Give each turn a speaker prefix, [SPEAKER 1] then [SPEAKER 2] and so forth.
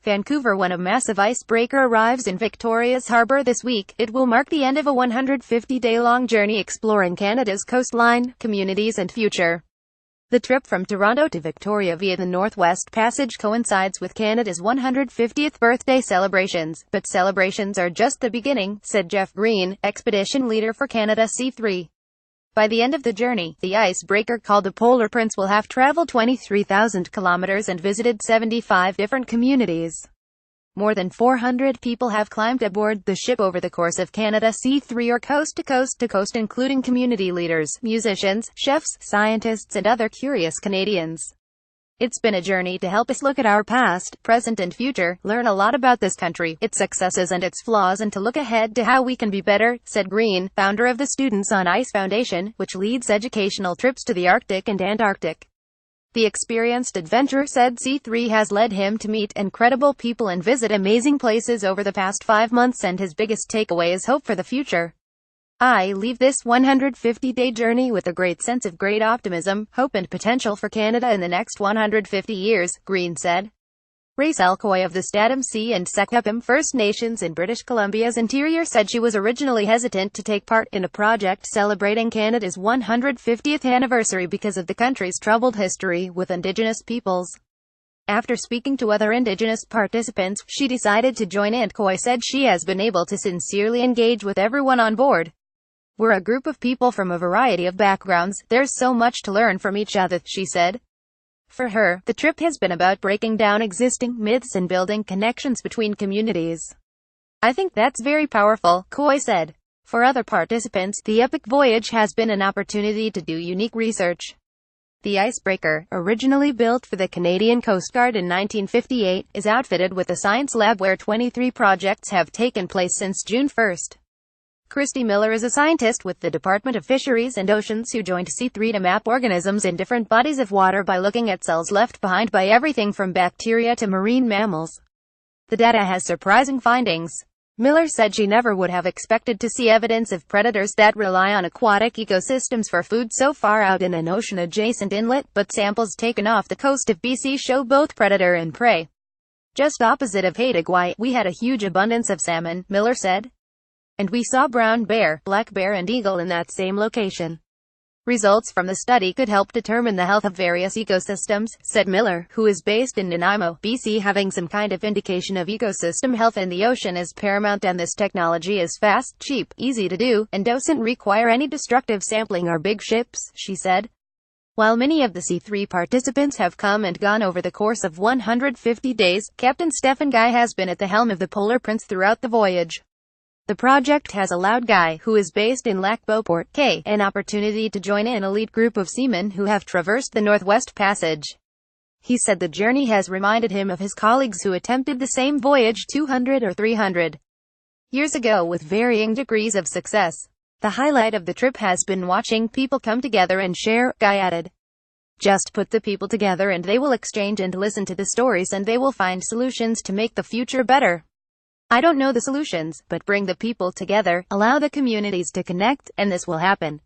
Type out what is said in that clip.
[SPEAKER 1] Vancouver. When a massive icebreaker arrives in Victoria's Harbour this week, it will mark the end of a 150-day-long journey exploring Canada's coastline, communities and future. The trip from Toronto to Victoria via the Northwest Passage coincides with Canada's 150th birthday celebrations, but celebrations are just the beginning, said Jeff Green, expedition leader for Canada C3. By the end of the journey, the icebreaker called the Polar Prince will have traveled 23,000 kilometers and visited 75 different communities. More than 400 people have climbed aboard the ship over the course of Canada C3 or coast to coast, including community leaders, musicians, chefs, scientists and other curious Canadians. It's been a journey to help us look at our past, present and future, learn a lot about this country, its successes and its flaws, and to look ahead to how we can be better, said Green, founder of the Students on Ice Foundation, which leads educational trips to the Arctic and Antarctic. The experienced adventurer said C3 has led him to meet incredible people and visit amazing places over the past 5 months, and his biggest takeaway is hope for the future. I leave this 150-day journey with a great sense of great optimism, hope and potential for Canada in the next 150 years, Green said. Race Alcoy of the Statum-Sea and Secwepemc First Nations in British Columbia's interior said she was originally hesitant to take part in a project celebrating Canada's 150th anniversary because of the country's troubled history with Indigenous peoples. After speaking to other Indigenous participants, she decided to join in. Coy said she has been able to sincerely engage with everyone on board. We're a group of people from a variety of backgrounds, there's so much to learn from each other, she said. For her, the trip has been about breaking down existing myths and building connections between communities. I think that's very powerful, Coy said. For other participants, the epic voyage has been an opportunity to do unique research. The icebreaker, originally built for the Canadian Coast Guard in 1958, is outfitted with a science lab where 23 projects have taken place since June 1. Christy Miller is a scientist with the Department of Fisheries and Oceans who joined C3 to map organisms in different bodies of water by looking at cells left behind by everything from bacteria to marine mammals. The data has surprising findings. Miller said she never would have expected to see evidence of predators that rely on aquatic ecosystems for food so far out in an ocean-adjacent inlet, but samples taken off the coast of BC show both predator and prey. Just opposite of Haida-Gwaii, we had a huge abundance of salmon, Miller said. And we saw brown bear, black bear and eagle in that same location. Results from the study could help determine the health of various ecosystems, said Miller, who is based in Nanaimo, BC. Having some kind of indication of ecosystem health in the ocean is paramount, and this technology is fast, cheap, easy to do, and doesn't require any destructive sampling or big ships, she said. While many of the C3 participants have come and gone over the course of 150 days, Captain Stephen Guy has been at the helm of the Polar Prince throughout the voyage. The project has allowed Guy, who is based in Lac Beauport, K, an opportunity to join an elite group of seamen who have traversed the Northwest Passage. He said the journey has reminded him of his colleagues who attempted the same voyage 200 or 300 years ago with varying degrees of success. The highlight of the trip has been watching people come together and share, Guy added. Just put the people together and they will exchange and listen to the stories, and they will find solutions to make the future better. I don't know the solutions, but bring the people together, allow the communities to connect, and this will happen.